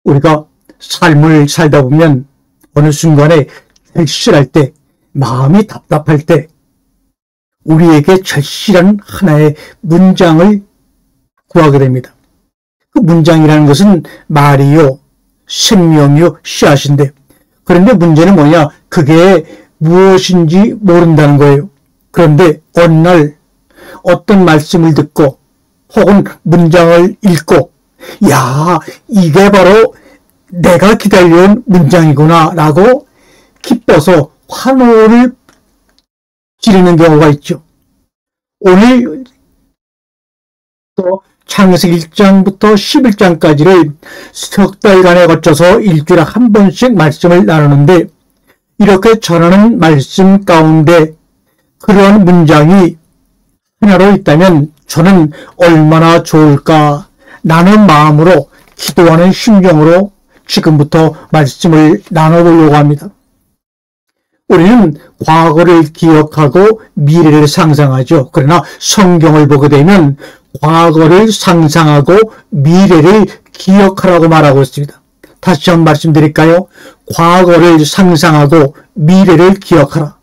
우리가 삶을 살다 보면 어느 순간에 절실할 때, 마음이 답답할 때 우리에게 절실한 하나의 문장을 구하게 됩니다. 그 문장이라는 것은 말이요, 생명이요, 씨앗인데, 그런데 문제는 뭐냐? 그게 무엇인지 모른다는 거예요. 그런데 어느 날 어떤 말씀을 듣고 혹은 문장을 읽고, 야, 이게 바로 내가 기다려온 문장이구나 라고 기뻐서 환호를 지르는 경우가 있죠. 오늘 또 창세기 1장부터 11장까지를 석 달간에 거쳐서 일주일에 한 번씩 말씀을 나누는데, 이렇게 전하는 말씀 가운데 그러한 문장이 하나로 있다면 저는 얼마나 좋을까, 라는 마음으로 기도하는 심정으로 지금부터 말씀을 나눠보려고 합니다. 우리는 과거를 기억하고 미래를 상상하죠. 그러나 성경을 보게 되면 과거를 상상하고 미래를 기억하라고 말하고 있습니다. 다시 한번 말씀드릴까요? 과거를 상상하고 미래를 기억하라.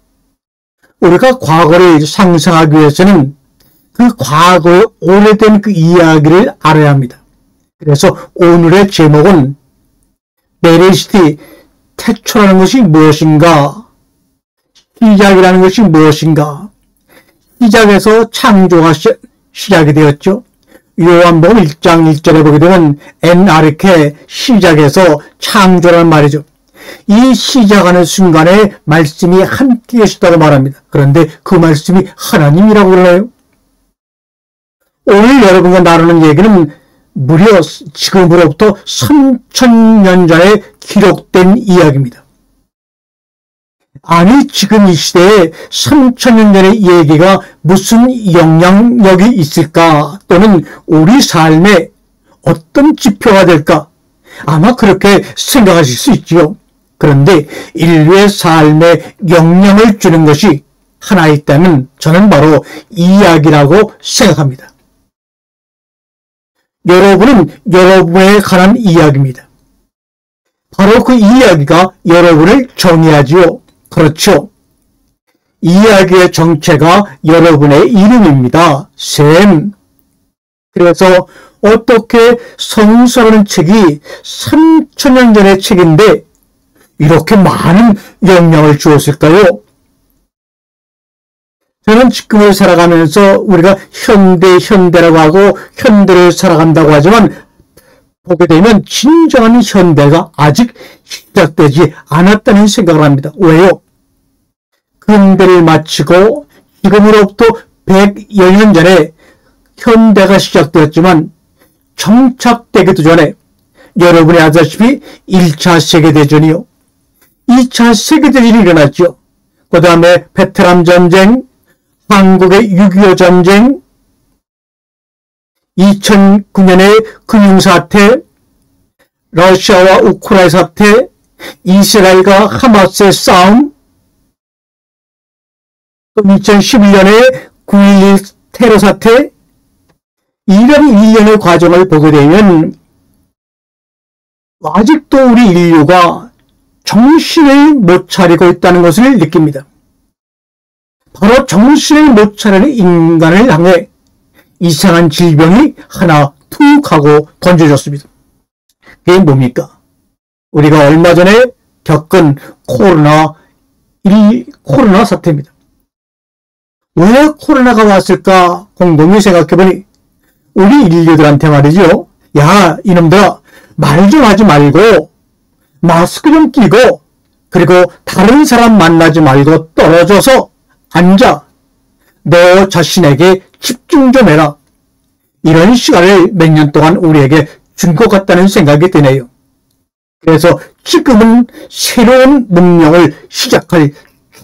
우리가 과거를 상상하기 위해서는 그 과거의 오래된 그 이야기를 알아야 합니다. 그래서 오늘의 제목은 베레시티, 태초라는 것이 무엇인가? 시작이라는 것이 무엇인가? 시작에서 창조가 시작이 되었죠. 요한복음 1장 1절에 보게 되면 엔아르케, 시작에서 창조라는 말이죠. 이 시작하는 순간에 말씀이 함께 계시다고 말합니다. 그런데 그 말씀이 하나님이라고 그러나요? 오늘 여러분과 나누는 얘기는 무려 지금으로부터 3000년 전에 기록된 이야기입니다. 아니, 지금 이 시대에 3000년 전의 얘기가 무슨 영향력이 있을까? 또는 우리 삶에 어떤 지표가 될까? 아마 그렇게 생각하실 수 있지요. 그런데 인류의 삶에 영향을 주는 것이 하나 있다면 저는 바로 이야기라고 생각합니다. 여러분은 여러분에 관한 이야기입니다. 바로 그 이야기가 여러분을 정의하지요. 그렇죠. 이야기의 정체가 여러분의 이름입니다. 샘. 그래서 어떻게 성서라는 책이 3000년 전의 책인데 이렇게 많은 영향을 주었을까요? 저는 지금을 살아가면서 우리가 현대라고 하고 현대를 살아간다고 하지만 보게 되면 진정한 현대가 아직 시작되지 않았다는 생각을 합니다. 왜요? 근대를 마치고 지금으로부터 100여 년 전에 현대가 시작되었지만 정착되기도 전에 여러분이 아시다시피 1차 세계대전이요, 2차 세계대전이 일어났죠. 그 다음에 베트남 전쟁, 한국의 6.25 전쟁, 2009년의 금융사태, 러시아와 우크라이나 사태, 이스라엘과 하마스의 싸움, 또 2011년에 9.11 테러 사태, 이런 일련의 과정을 보게 되면 아직도 우리 인류가 정신을 못 차리고 있다는 것을 느낍니다. 바로 정신을 못 차리는 인간을 향해 이상한 질병이 하나 툭 하고 던져졌습니다. 그게 뭡니까? 우리가 얼마 전에 겪은 코로나 사태입니다. 왜 코로나가 왔을까 곰곰이 생각해보니 우리 인류들한테 말이죠. 야, 이놈들아, 말 좀 하지 말고 마스크 좀 끼고 그리고 다른 사람 만나지 말고 떨어져서 앉아. 너 자신에게 집중 좀 해라. 이런 시간을 몇 년 동안 우리에게 준 것 같다는 생각이 드네요. 그래서 지금은 새로운 문명을 시작할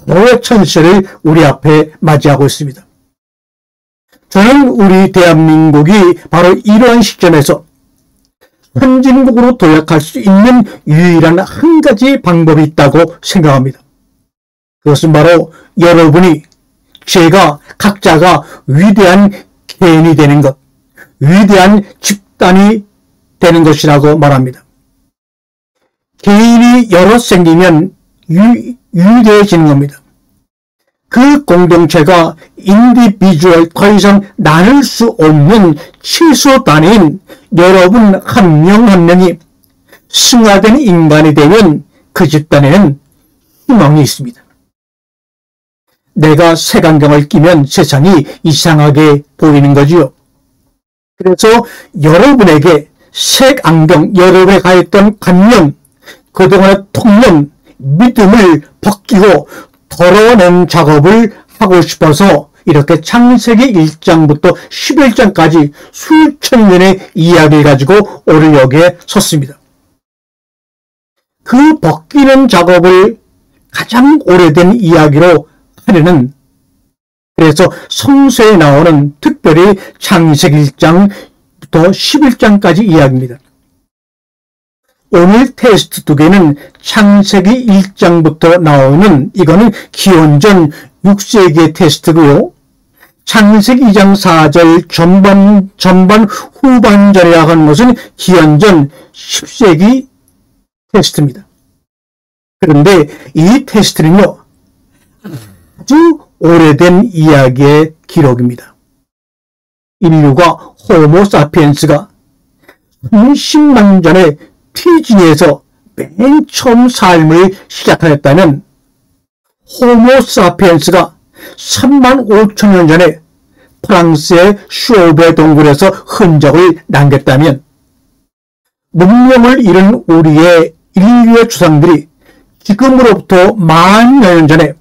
초의 천세를 우리 앞에 맞이하고 있습니다. 저는 우리 대한민국이 바로 이러한 시점에서 선진국으로 도약할 수 있는 유일한 한 가지 방법이 있다고 생각합니다. 그것은 바로 여러분이, 제가, 각자가 위대한 개인이 되는 것, 위대한 집단이 되는 것이라고 말합니다. 개인이 여럿 생기면 유대해지는 겁니다. 그 공동체가 인디비주얼, 더 이상 나눌 수 없는 치수 단위인 여러분 한 명 한 명이 승화된 인간이 되면 그 집단에는 희망이 있습니다. 내가 색안경을 끼면 세상이 이상하게 보이는 거지요. 그래서 여러분에게 색안경, 여러분에 가했던 관념, 그동안의 통념, 믿음을 벗기고 덜어낸 작업을 하고 싶어서 이렇게 창세기 1장부터 11장까지 수천 년의 이야기를 가지고 오늘 여기에 섰습니다. 그 벗기는 작업을 가장 오래된 이야기로 하려는, 그래서 성서에 나오는 특별히 창세기 1장부터 11장까지 이야기입니다. 오늘 테스트 두 개는 창세기 1장부터 나오는, 이거는 기원전 6세기의 테스트고요. 창세기 2장 4절 전반 후반절이라고 하는 것은 기원전 10세기 테스트입니다. 그런데 이 테스트는요, 아주 오래된 이야기의 기록입니다. 인류가 호모사피엔스가 30만 전에 피지에서 맨 처음 삶을 시작하였다면, 호모사피엔스가 3만 5천 년 전에 프랑스의 쇼베 동굴에서 흔적을 남겼다면, 문명을 잃은 우리의 인류의 조상들이 지금으로부터 만여 년 전에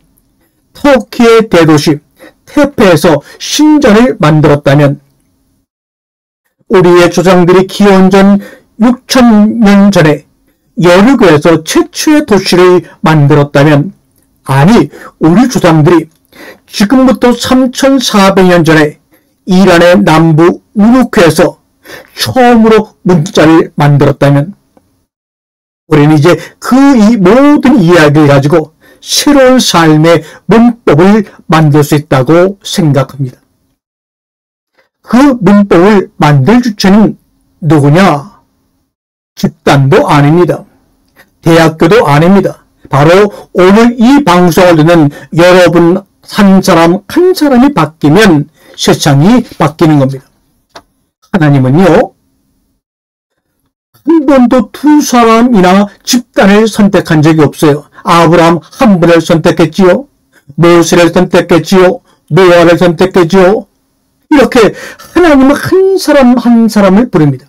터키의 대도시 테페에서 신전을 만들었다면, 우리의 조상들이 기원전 6,000년 전에 여르고에서 최초의 도시를 만들었다면, 아니, 우리 조상들이 지금부터 3,400년 전에 이란의 남부 우르크에서 처음으로 문자를 만들었다면, 우리는 이제 이 모든 이야기를 가지고 새로운 삶의 문법을 만들 수 있다고 생각합니다. 그 문법을 만들 주체는 누구냐? 집단도 아닙니다. 대학교도 아닙니다. 바로 오늘 이 방송을 듣는 여러분 한 사람 한 사람이 바뀌면 세상이 바뀌는 겁니다. 하나님은요, 한 번도 두 사람이나 집단을 선택한 적이 없어요. 아브라함 한 분을 선택했지요. 모세를 선택했지요. 노아를 선택했지요. 이렇게 하나님은 한 사람 한 사람을 부릅니다.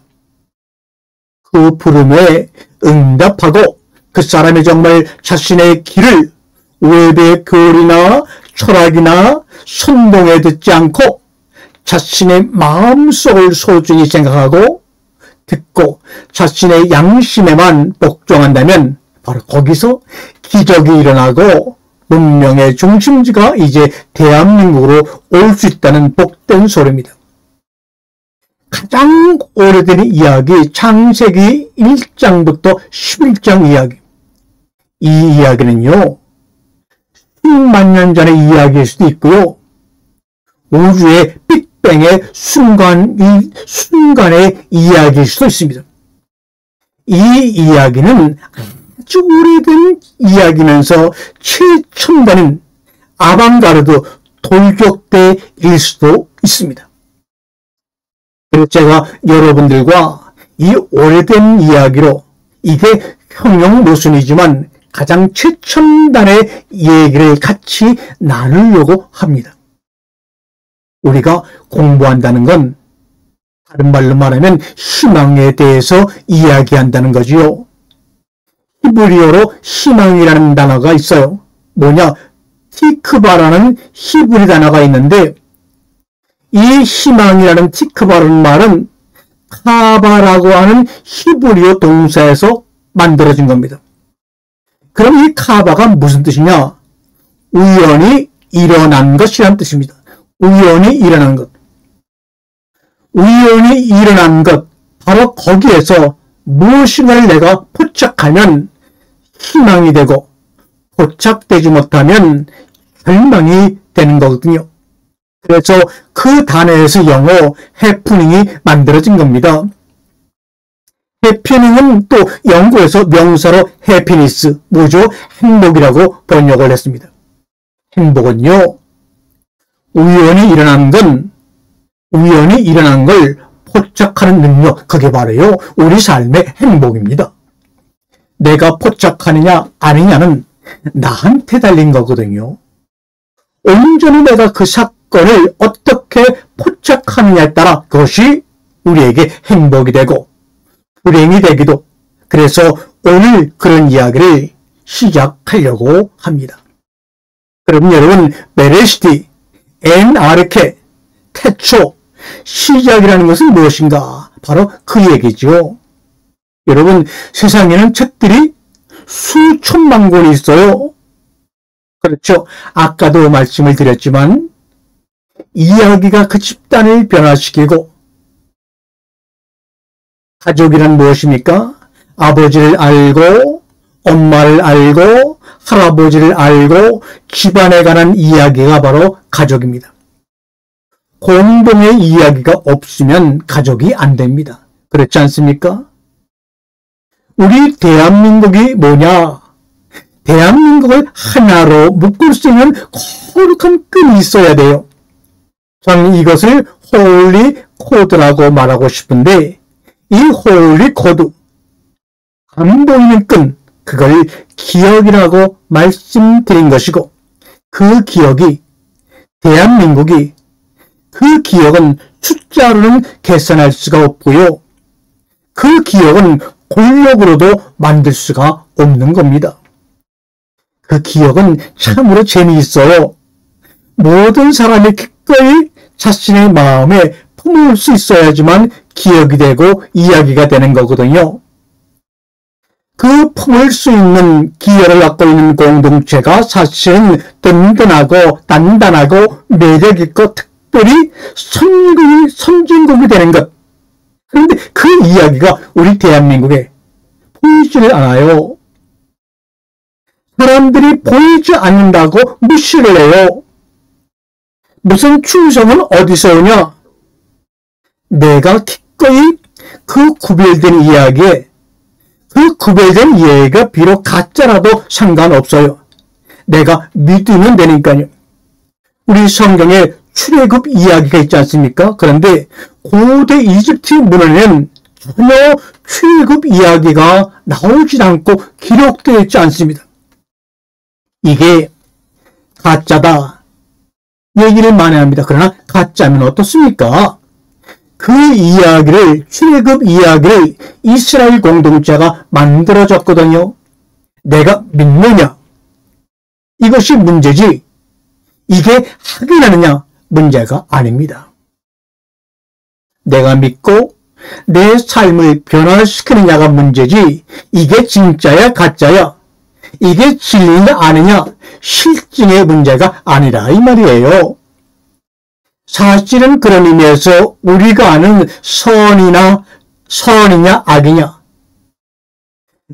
그 부름에 응답하고 그 사람이 정말 자신의 길을 외부의 교리나 철학이나 선동에 듣지 않고 자신의 마음속을 소중히 생각하고 듣고 자신의 양심에만 복종한다면 바로 거기서 기적이 일어나고 문명의 중심지가 이제 대한민국으로 올 수 있다는 복된 소리입니다. 가장 오래된 이야기, 창세기 1장부터 11장 이야기. 이 이야기는요, 10만 년 전의 이야기일 수도 있고요, 우주의 빅뱅의 순간의 이야기일 수도 있습니다. 이 이야기는 아주 오래된 이야기면서 최첨단인 아방가르드 돌격대일 수도 있습니다. 그래서 제가 여러분들과 이 오래된 이야기로, 이게 형용 모순이지만 가장 최첨단의 얘기를 같이 나누려고 합니다. 우리가 공부한다는 건 다른 말로 말하면 희망에 대해서 이야기한다는 거지요. 히브리어로 희망이라는 단어가 있어요. 뭐냐? 티크바라는 히브리 단어가 있는데, 이 희망이라는 티크바라는 말은 카바라고 하는 히브리어 동사에서 만들어진 겁니다. 그럼 이 카바가 무슨 뜻이냐? 우연히 일어난 것이란 뜻입니다. 우연히 일어난 것. 우연히 일어난 것. 바로 거기에서 무엇인가를 내가 포착하면 희망이 되고, 포착되지 못하면 절망이 되는 거거든요. 그래서 그 단어에서 영어 해프닝이 만들어진 겁니다. 해피닝은 또 영국에서 명사로 해피니스, 뭐죠? 행복이라고 번역을 했습니다. 행복은요, 우연히 일어난 걸 포착하는 능력, 그게 바로요, 우리 삶의 행복입니다. 내가 포착하느냐 아니냐는 나한테 달린 거거든요. 온전히 내가 그 사건을 어떻게 포착하느냐에 따라 그것이 우리에게 행복이 되고 불행이 되기도. 그래서 오늘 그런 이야기를 시작하려고 합니다. 그럼 여러분, 베레시티, 엔아르케, 태초, 시작이라는 것은 무엇인가? 바로 그 얘기죠. 여러분, 세상에는 책들이 수천만 권이 있어요. 그렇죠. 아까도 말씀을 드렸지만 이야기가 그 집단을 변화시키고, 가족이란 무엇입니까? 아버지를 알고, 엄마를 알고, 할아버지를 알고, 집안에 관한 이야기가 바로 가족입니다. 공동의 이야기가 없으면 가족이 안 됩니다. 그렇지 않습니까? 우리 대한민국이 뭐냐? 대한민국을 하나로 묶을 수 있는 거룩한 끈이 있어야 돼요. 저는 이것을 홀리 코드라고 말하고 싶은데, 이 홀리 코드, 안 보이는 끈, 그걸 기억이라고 말씀드린 것이고, 그 기억이, 대한민국이, 그 기억은 숫자로는 계산할 수가 없고요. 그 기억은 권력으로도 만들 수가 없는 겁니다. 그 기억은 참으로 재미있어요. 모든 사람이 기꺼이 자신의 마음에 품을 수 있어야지만 기억이 되고 이야기가 되는 거거든요. 그 품을 수 있는 기여를 갖고 있는 공동체가 사실은 든든하고 단단하고 매력있고 특별히 선진국이 되는 것. 그런데 그 이야기가 우리 대한민국에 보이지를 않아요. 사람들이 보이지 않는다고 무시를 해요. 무슨 충성은 어디서 오냐? 내가 기꺼이 그 구별된 이야기에, 그 구별된 이야기가 비록 가짜라도 상관없어요. 내가 믿으면 되니까요. 우리 성경에 출애굽 이야기가 있지 않습니까? 그런데 고대 이집트 문헌에는 전혀 출애굽 이야기가 나오지 않고 기록되어 있지 않습니다. 이게 가짜다 얘기를 많이 합니다. 그러나 가짜면 어떻습니까? 그 이야기를, 출애굽 이야기를 이스라엘 공동체가 만들어졌거든요. 내가 믿느냐? 이것이 문제지, 이게 확인하느냐? 문제가 아닙니다. 내가 믿고 내 삶을 변화시키느냐가 문제지, 이게 진짜야 가짜야, 이게 진리냐 아니냐, 실증의 문제가 아니라 이 말이에요. 사실은 그런 의미에서 우리가 아는 선이냐 악이냐,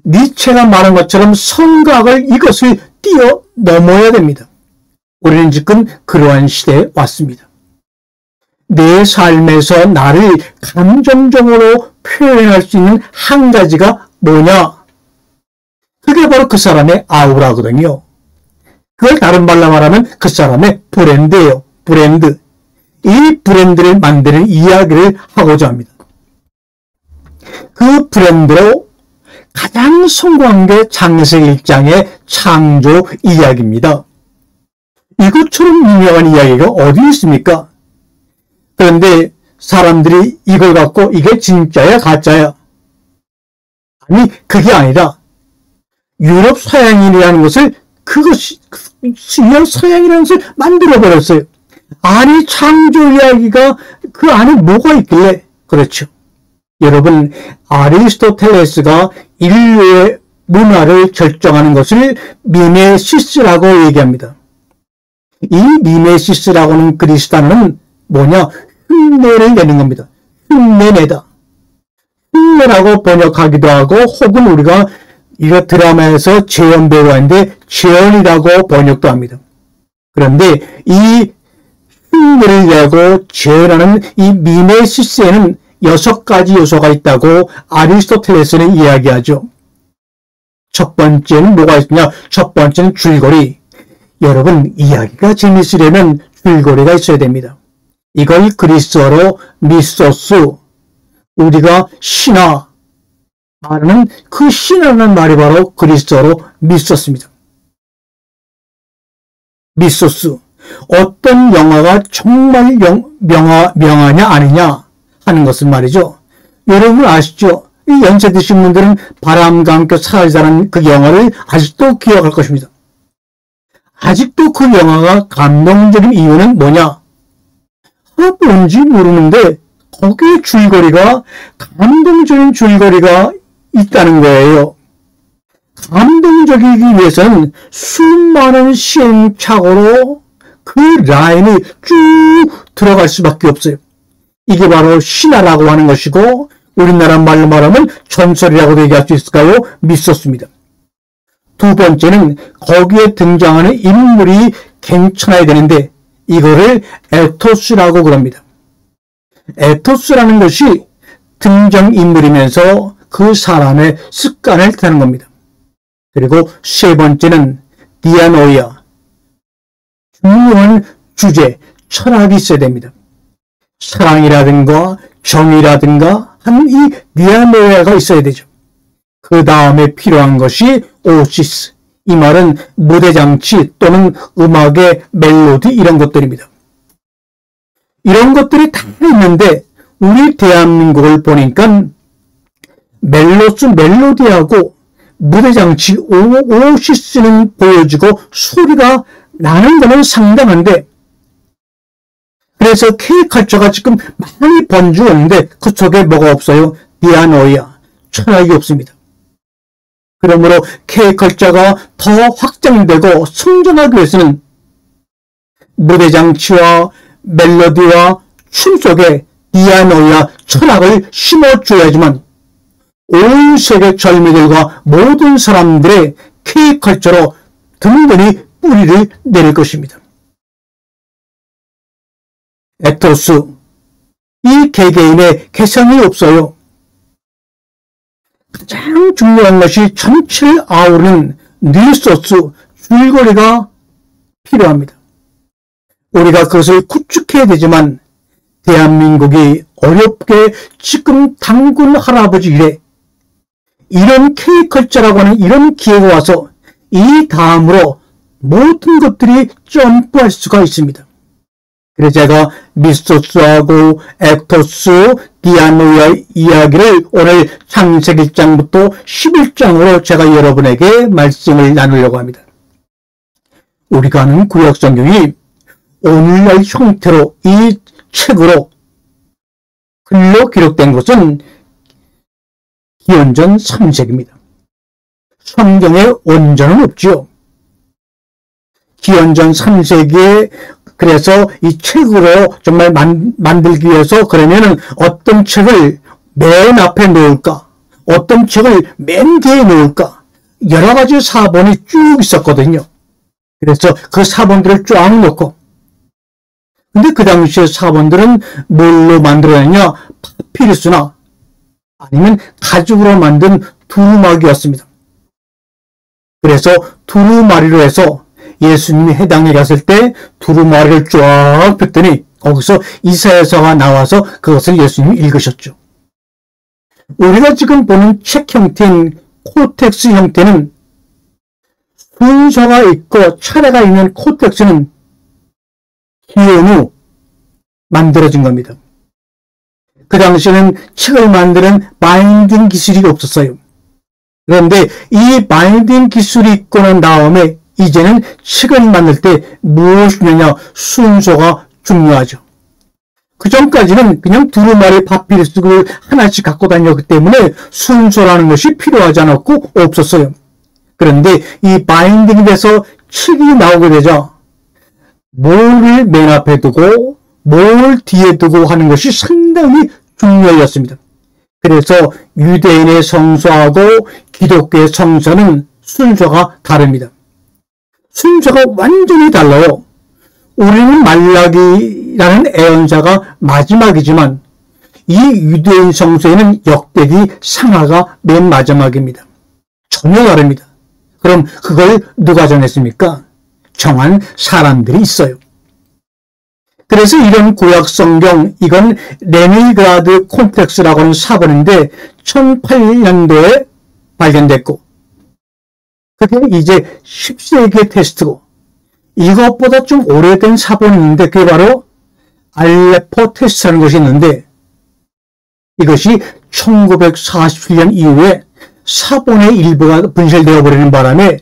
니체가 말한 것처럼 선각을, 이것을 뛰어넘어야 됩니다. 우리는 지금 그러한 시대에 왔습니다. 내 삶에서 나를 감정적으로 표현할 수 있는 한 가지가 뭐냐? 그게 바로 그 사람의 아우라거든요. 그걸 다른 말로 말하면 그 사람의 브랜드예요. 브랜드. 이 브랜드를 만드는 이야기를 하고자 합니다. 그 브랜드로 가장 성공한 게 창세기 1장의 창조 이야기입니다. 이것처럼 유명한 이야기가 어디 있습니까? 그런데 사람들이 이걸 갖고 이게 진짜야 가짜야? 아니, 그게 아니라 유럽 서양인이라는 것을, 그것이 유럽 서양이라는 것을 만들어버렸어요. 아니, 창조 이야기가 그 안에 뭐가 있길래? 그렇죠. 여러분, 아리스토텔레스가 인류의 문화를 결정하는 것을 미메시스라고 얘기합니다. 이 미메시스라고는 그리스 단어는 뭐냐? 흉내를 내는 겁니다. 흉내내다. 흉내라고 번역하기도 하고, 혹은 우리가 이거 드라마에서 재현 배우가 있는데 재현이라고 번역도 합니다. 그런데 이 흉내를 내고 재현하는 이 미메시스에는 6가지 요소가 있다고 아리스토텔레스는 이야기하죠. 첫 번째는 뭐가 있느냐? 첫 번째는 줄거리. 여러분, 이야기가 재밌으려면 줄거리가 있어야 됩니다. 이걸 그리스어로 미소스, 우리가 신화 말하는 그 신화라는 말이 바로 그리스어로 미소스입니다. 미소스. 어떤 영화가 정말 명화냐 아니냐 하는 것은 말이죠. 여러분 아시죠? 이 연세 드신 분들은 바람과 함께 사라지다는 그 영화를 아직도 기억할 것입니다. 아직도 그 영화가 감동적인 이유는 뭐냐? 뭔지 모르는데 거기에 줄거리가, 감동적인 줄거리가 있다는 거예요. 감동적이기 위해서는 수많은 시행착오로 그 라인이 쭉 들어갈 수밖에 없어요. 이게 바로 신화라고 하는 것이고, 우리나라 말로 말하면 전설이라고도 얘기할 수 있을까요? 미소스입니다. 두 번째는 거기에 등장하는 인물이 괜찮아야 되는데, 이거를 에토스라고 그럽니다. 에토스라는 것이 등장인물이면서 그 사람의 습관을 뜻하는 겁니다. 그리고 세 번째는 디아노이아, 중요한 주제, 철학이 있어야 됩니다. 사랑이라든가 정의라든가 하는 이 디아노이아가 있어야 되죠. 그 다음에 필요한 것이 오시스, 이 말은 무대장치 또는 음악의 멜로디 이런 것들입니다. 이런 것들이 다 있는데 우리 대한민국을 보니까 멜로디하고 무대장치, 오시스는 보여지고 소리가 나는 거는 상당한데, 그래서 K컬처가 지금 많이 번지고 있는데 그 속에 뭐가 없어요? 디아노이아, 철학이 없습니다. 그러므로 K컬처가 더 확장되고 성장하기 위해서는 무대장치와 멜로디와 춤 속에 디아노이아, 철학을 심어줘야지만 온 세계 젊은이들과 모든 사람들의 K컬처로 든든히 뿌리를 내릴 것입니다. 에토스, 이 개개인의 개성이 없어요. 가장 중요한 것이 전체를 아우르는 뉴소스, 줄거리가 필요합니다. 우리가 그것을 구축해야 되지만 대한민국이 어렵게 지금 당군 할아버지 이래 이런 K컬처라고 하는 이런 기회가 와서 이 다음으로 모든 것들이 점프할 수가 있습니다. 그래서 제가 미소스하고 에토스, 디아노이아 이야기를 오늘 창세기 1장부터 11장으로 제가 여러분에게 말씀을 나누려고 합니다. 우리가 아는 구약성경이 오늘날 형태로 이 책으로 글로 기록된 것은 기원전 3세기입니다. 성경에 원전은 없지요. 기원전 3세기에 그래서 이 책으로 정말 만들기 위해서 그러면은 어떤 책을 맨 앞에 놓을까? 어떤 책을 맨 뒤에 놓을까? 여러 가지 사본이 쭉 있었거든요. 그래서 그 사본들을 쫙 놓고. 근데 그 당시에 사본들은 뭘로 만들어냈냐? 파피루스나 아니면 가죽으로 만든 두루마기였습니다. 그래서 두루마리로 해서 예수님이 해당에 갔을 때 두루마리를 쫙 폈더니 거기서 이사야서가 나와서 그것을 예수님이 읽으셨죠. 우리가 지금 보는 책 형태인 코텍스 형태는 순서가 있고 차례가 있는 코텍스는 기원 후 만들어진 겁니다. 그 당시에는 책을 만드는 바인딩 기술이 없었어요. 그런데 이 바인딩 기술이 있고 난 다음에 이제는 책을 만들 때 무엇이냐 순서가 중요하죠. 그 전까지는 그냥 두루마리 파피루스를 하나씩 갖고 다녔기 때문에 순서라는 것이 필요하지 않았고 없었어요. 그런데 이 바인딩이 돼서 책이 나오게 되자 뭐를 맨 앞에 두고 뭘 뒤에 두고 하는 것이 상당히 중요했습니다. 그래서 유대인의 성서하고 기독교의 성서는 순서가 다릅니다. 순서가 완전히 달라요. 우리는 말라기라는 예언자가 마지막이지만 이 유대인 성소에는 역대기 상하가 맨 마지막입니다. 전혀 다릅니다. 그럼 그걸 누가 정했습니까? 정한 사람들이 있어요. 그래서 이런 구약 성경, 이건 레닌그라드 콤플렉스라고 하는 사본인데 1008년도에 발견됐고, 그게 이제 10세기의 테스트고, 이것보다 좀 오래된 사본이 있는데 그게 바로 알레포 테스트라는 것이 있는데, 이것이 1947년 이후에 사본의 일부가 분실되어 버리는 바람에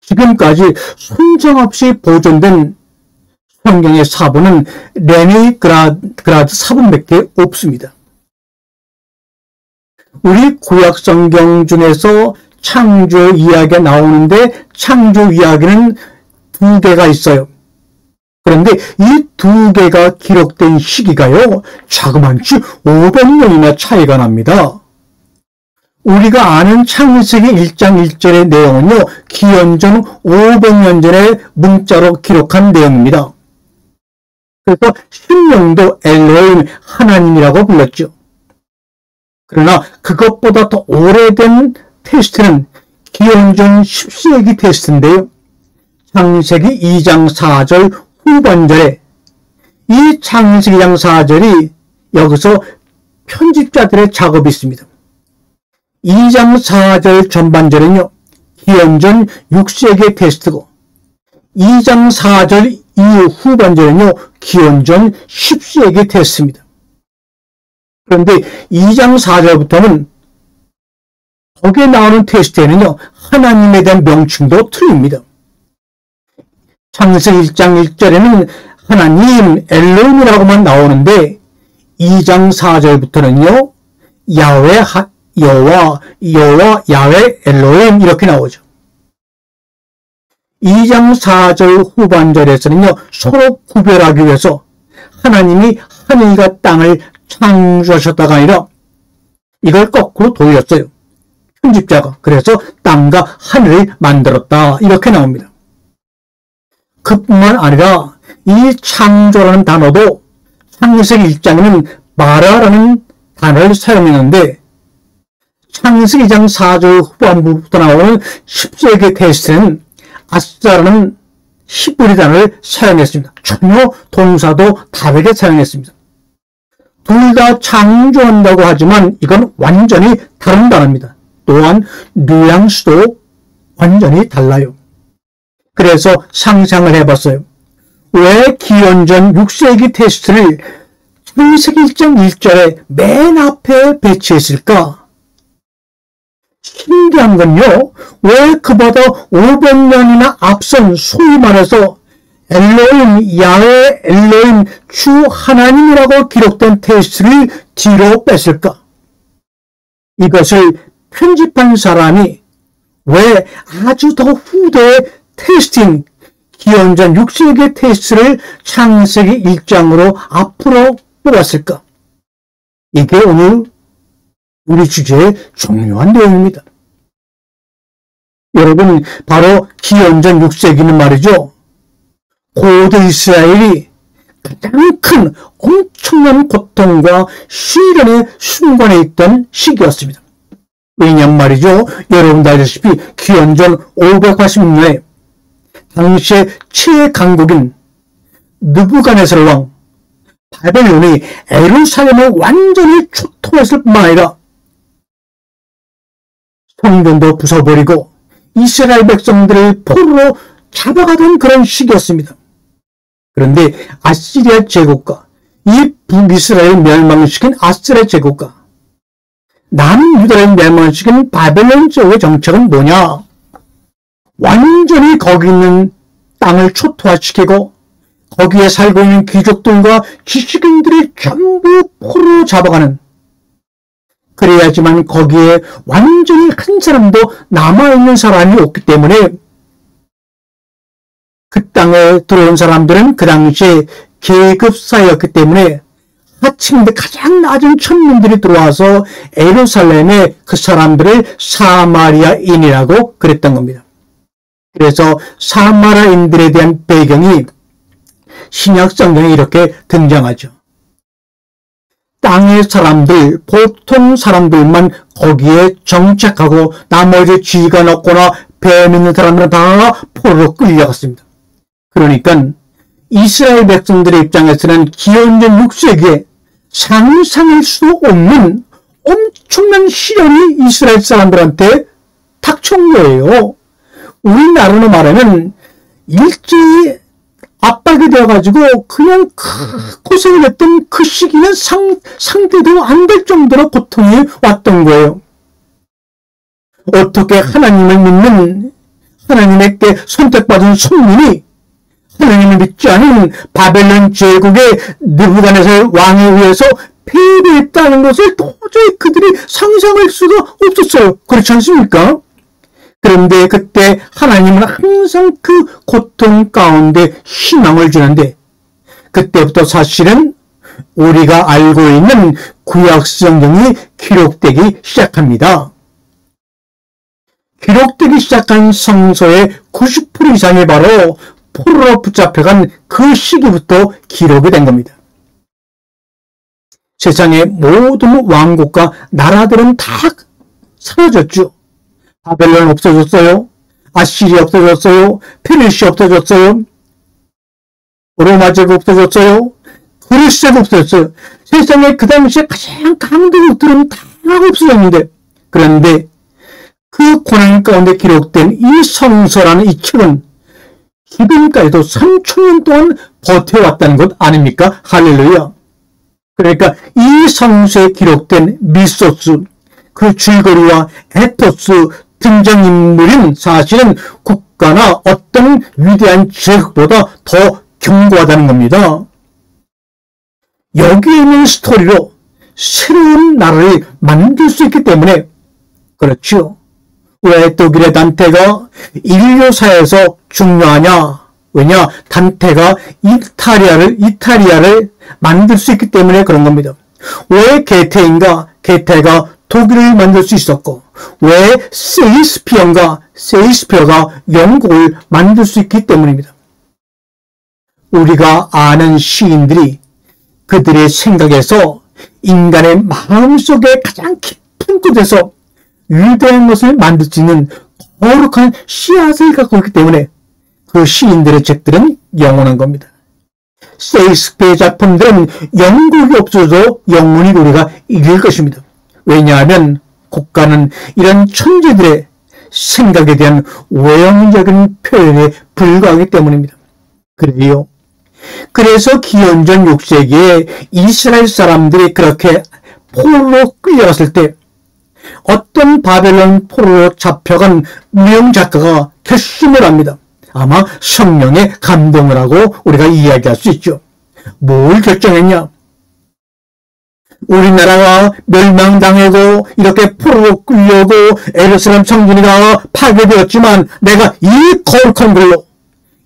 지금까지 손정없이 보존된 성경의 사본은 레닌그라드 사본밖에 없습니다. 우리 구약 성경 중에서 창조 이야기가 나오는데 창조 이야기는 두 개가 있어요. 그런데 이 두 개가 기록된 시기가요, 자그만치 500년이나 차이가 납니다. 우리가 아는 창세기 1장 1절의 내용은요, 기원전 500년 전에 문자로 기록한 내용입니다. 그래서 신명도 엘로힘 하나님이라고 불렀죠. 그러나 그것보다 더 오래된 테스트는 기원전 10세기 테스트인데요. 창세기 2장 4절 후반절에 이 창세기 2장 4절이 여기서 편집자들의 작업이 있습니다. 2장 4절 전반절은요, 기원전 6세기의 테스트고 2장 4절 이후 후반절은요, 기원전 10세기 테스트입니다. 그런데 2장 4절부터는 거기에 나오는 테스트에는요, 하나님에 대한 명칭도 틀립니다. 창세기 1장 1절에는 하나님 엘로힘이라고만 나오는데 2장 4절부터는요, 야훼 여호와 야훼 엘로힘 이렇게 나오죠. 2장 4절 후반절에서는요, 서로 구별하기 위해서 하나님이 하늘과 땅을 창조하셨다가 아니라 이걸 거꾸로 돌렸어요. 편집자가. 그래서 땅과 하늘을 만들었다 이렇게 나옵니다. 그뿐만 아니라 이 창조라는 단어도 창세기 1장에는 마라라는 단어를 사용했는데 창세기 2장 4절 후반부부터 나오는 10세기 테스트는 아스라는 히브리 단어를 사용했습니다. 전혀 동사도 다르게 사용했습니다. 둘 다 창조한다고 하지만 이건 완전히 다른 단어입니다. 또한 뉘앙스도 완전히 달라요. 그래서 상상을 해봤어요. 왜 기원전 6세기 테스트를 창세기 1장 1절에 맨 앞에 배치했을까? 신기한 건요, 왜 그보다 500년이나 앞선 소위 말해서 엘로힘, 야훼 엘로힘, 주 하나님이라고 기록된 테스트를 뒤로 뺐을까? 이것을 편집한 사람이 왜 아주 더 후대의 테스트인 기원전 6세기 테스트를 창세기 1장으로 앞으로 뽑았을까? 이게 오늘 우리 주제의 중요한 내용입니다. 여러분, 바로 기원전 6세기는 말이죠, 고대 이스라엘이 가장 큰 엄청난 고통과 시련의 순간에 있던 시기였습니다. 왜냐면 말이죠, 여러분도 알다시피 기원전 586년에 당시의 최강국인 느부갓네살 왕 바벨론이 예루살렘을 완전히 초토했을 뿐만 아니라 성전도 부숴버리고 이스라엘 백성들을 포로로 잡아가던 그런 시기였습니다. 그런데 아시리아 제국과 이 북이스라엘을 멸망시킨 아스리아 제국과 남유다를 멸망시킨 바벨론 제국의 정책은 뭐냐? 완전히 거기 있는 땅을 초토화시키고 거기에 살고 있는 귀족들과 지식인들이 전부 포로로 잡아가는, 그래야지만 거기에 완전히 한 사람도 남아있는 사람이 없기 때문에 그 땅에 들어온 사람들은 그 당시에 계급사였기 때문에 하층인데 가장 낮은 천민들이 들어와서 예루살렘에 그 사람들을 사마리아인이라고 그랬던 겁니다. 그래서 사마리아인들에 대한 배경이 신약 성경에 이렇게 등장하죠. 땅의 사람들, 보통 사람들만 거기에 정착하고 나머지 쥐가 없거나 뱀 있는 사람들은 다 포로로 끌려갔습니다. 그러니까 이스라엘 백성들의 입장에서는 기원전 6세기에 상상할 수 없는 엄청난 시련이 이스라엘 사람들한테 닥쳐온 거예요. 우리나라로 말하면 일제히 압박이 되어가지고 그냥 고생을 했던 그 시기는 상대도 안 될 정도로 고통이 왔던 거예요. 어떻게 하나님을 믿는 하나님에게 선택받은 손님이 하나님을 믿지 않은 바벨론 제국의 느부갓네살 왕에 의해서 패배했다는 것을 도저히 그들이 상상할 수가 없었어요. 그렇지 않습니까? 그런데 그때 하나님은 항상 그 고통 가운데 희망을 주는데, 그때부터 사실은 우리가 알고 있는 구약 성경이 기록되기 시작합니다. 기록되기 시작한 성서의 90% 이상이 바로 포로로 붙잡혀간 그 시기부터 기록이 된 겁니다. 세상의 모든 왕국과 나라들은 다 사라졌죠. 바벨론 없어졌어요. 아시리아 없어졌어요. 페르시아 없어졌어요. 로마 제국 없어졌어요. 그리스가 없어졌어요. 세상에 그 당시에 가장 강대국들은 다 없어졌는데, 그런데 그 고난 가운데 기록된 이 성서라는 이 책은 지금까지도 3000년 동안 버텨왔다는 것 아닙니까? 할렐루야. 그러니까 이 성서에 기록된 미소스, 그 줄거리와 에토스, 등장인물인 사실은 국가나 어떤 위대한 제국보다 더 견고하다는 겁니다. 여기에 있는 스토리로 새로운 나라를 만들 수 있기 때문에 그렇죠. 왜 독일의 단테가 인류사에서 중요하냐? 왜냐? 단테가 이탈리아를 만들 수 있기 때문에 그런 겁니다. 왜 게테인가? 게테가 독일을 만들 수 있었고, 왜 세익스피어가 영국을 만들 수 있기 때문입니다. 우리가 아는 시인들이 그들의 생각에서 인간의 마음속에 가장 깊은 곳에서 위대한 것을 만들 수 있는 거룩한 씨앗을 갖고 있기 때문에 그 시인들의 책들은 영원한 겁니다. 세익스피어의 작품들은 영국이 없어도 영원히 우리가 읽을 것입니다. 왜냐하면 국가는 이런 천재들의 생각에 대한 외형적인 표현에 불과하기 때문입니다. 그래서 기원전 6세기에 이스라엘 사람들이 그렇게 포로로 끌려갔을 때 어떤 바벨론 포로로 잡혀간 무용 작가가 결심을 합니다. 아마 성령의 감동을 하고 우리가 이야기할 수 있죠. 뭘 결정했냐? 우리나라가 멸망당하고 이렇게 포로로 끌려고 예루살렘 성전이가 파괴되었지만 내가 이 거룩한 걸로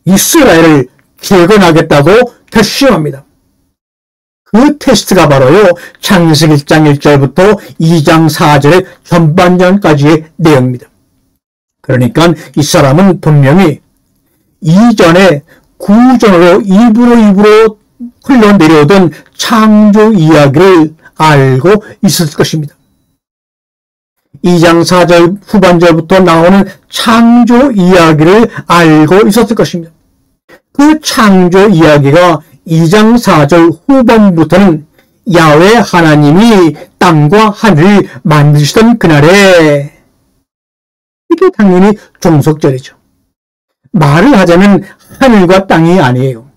이스라엘을 재건하겠다고 결심합니다. 그 테스트가 바로요, 창세기 1장 1절부터 2장 4절의 전반전까지의 내용입니다. 그러니까 이 사람은 분명히 이전에 구전으로 입으로 흘러내려오던 창조 이야기를 알고 있었을 것입니다. 2장 4절 후반절부터 나오는 창조 이야기를 알고 있었을 것입니다. 그 창조 이야기가 2장 4절 후반부터는 야훼 하나님이 땅과 하늘을 만드시던 그날에, 이게 당연히 종속절이죠. 말을 하자면 하늘과 땅이 아니에요.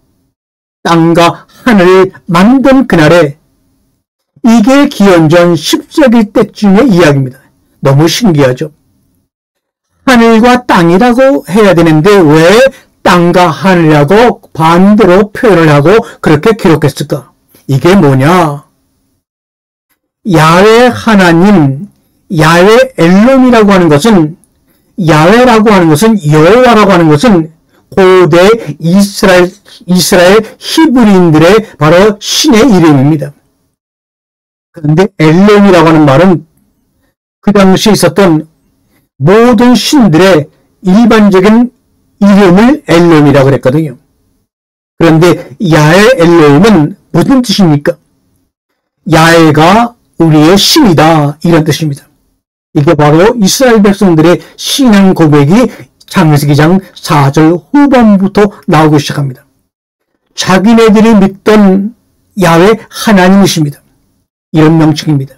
땅과 하늘을 만든 그날에, 이게 기원전 10세기 때쯤의 이야기입니다. 너무 신기하죠. 하늘과 땅이라고 해야 되는데 왜 땅과 하늘이라고 반대로 표현을 하고 그렇게 기록했을까? 이게 뭐냐? 야훼 하나님, 야훼 엘론이라고 하는 것은, 야훼라고 하는 것은, 여호와라고 하는 것은 고대 이스라엘 히브리인들의 바로 신의 이름입니다. 그런데 엘론이라고 하는 말은 그 당시에 있었던 모든 신들의 일반적인 이름을 엘론이라고 그랬거든요. 그런데 야훼 엘로힘은 무슨 뜻입니까? 야훼가 우리의 신이다, 이런 뜻입니다. 이게 바로 이스라엘 백성들의 신앙 고백이 창세기 2장 4절 후반부터 나오기 시작합니다. 자기네들이 믿던 야훼 하나님이십니다. 이런 명칭입니다.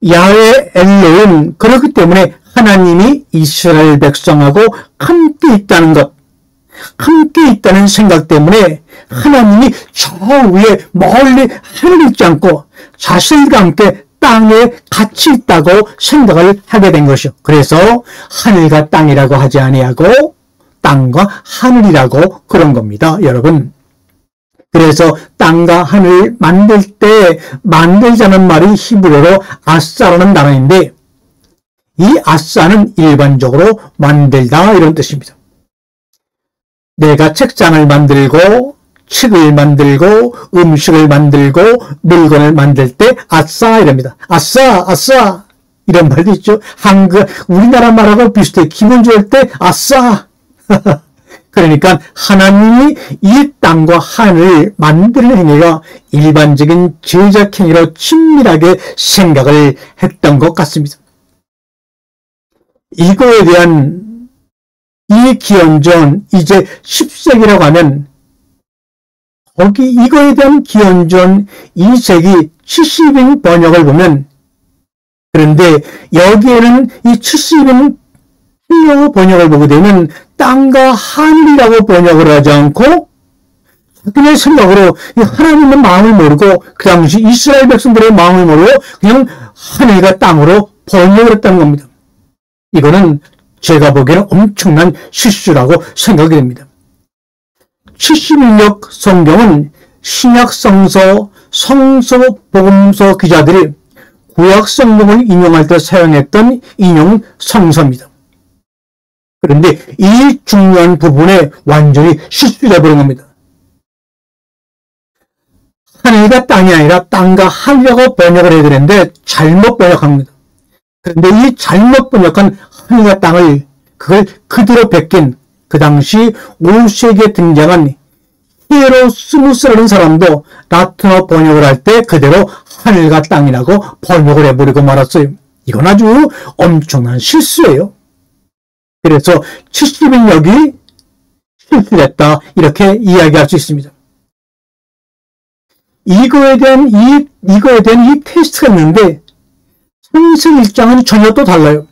야훼 엘로힘, 그렇기 때문에 하나님이 이스라엘 백성하고 함께 있다는 것, 함께 있다는 생각 때문에 하나님이 저 위에 멀리 하늘에 있지 않고 자신과 함께 땅에 같이 있다고 생각을 하게 된 것이요. 그래서 하늘과 땅이라고 하지 아니하고 땅과 하늘이라고 그런 겁니다, 여러분. 그래서 땅과 하늘 만들 때 만들자는 말이 히브리어로 아싸라는 단어인데, 이 아싸는 일반적으로 만들다, 이런 뜻입니다. 내가 책장을 만들고 책을 만들고 음식을 만들고 물건을 만들 때 아싸 이랍니다. 아싸 아싸 이런 말도 있죠. 우리나라 말하고 비슷해. 기분 좋을 때 아싸. 그러니까 하나님이 이 땅과 하늘을 만드는 행위가 일반적인 제작 행위로 친밀하게 생각을 했던 것 같습니다. 이거에 대한 이 기원전 이제 10세기라고 하면 거기 이거에 대한 기원전 2세기 70인 번역을 보면, 그런데 여기에는 이 70인 헬라어 번역을 보게 되면 땅과 하늘이라고 번역을 하지 않고 그냥 생각으로 하나님의 마음을 모르고 그 당시 이스라엘 백성들의 마음을 모르고 그냥 하늘과 땅으로 번역을 했다는 겁니다. 이거는 제가 보기에는 엄청난 실수라고 생각이 됩니다. 70인역 성경은 신약 성서, 성서 복음서 기자들이 구약 성경을 인용할 때 사용했던 인용 성서입니다. 그런데 이 중요한 부분에 완전히 실수가 버린 겁니다. 하늘과 땅이 아니라 땅과 하늘이라고 번역을 해야 되는데 잘못 번역합니다. 그런데 이 잘못 번역한 하늘과 땅을 그걸 그대로 베낀 그 당시 5세기에 등장한 히에로스무스라는 사람도 라틴어 번역을 할 때 그대로 하늘과 땅이라고 번역을 해버리고 말았어요. 이건 아주 엄청난 실수예요. 그래서 70인역이 실수했다, 이렇게 이야기할 수 있습니다. 이거에 대한 이 테스트가 있는데 창세기 1장은 전혀 또 달라요.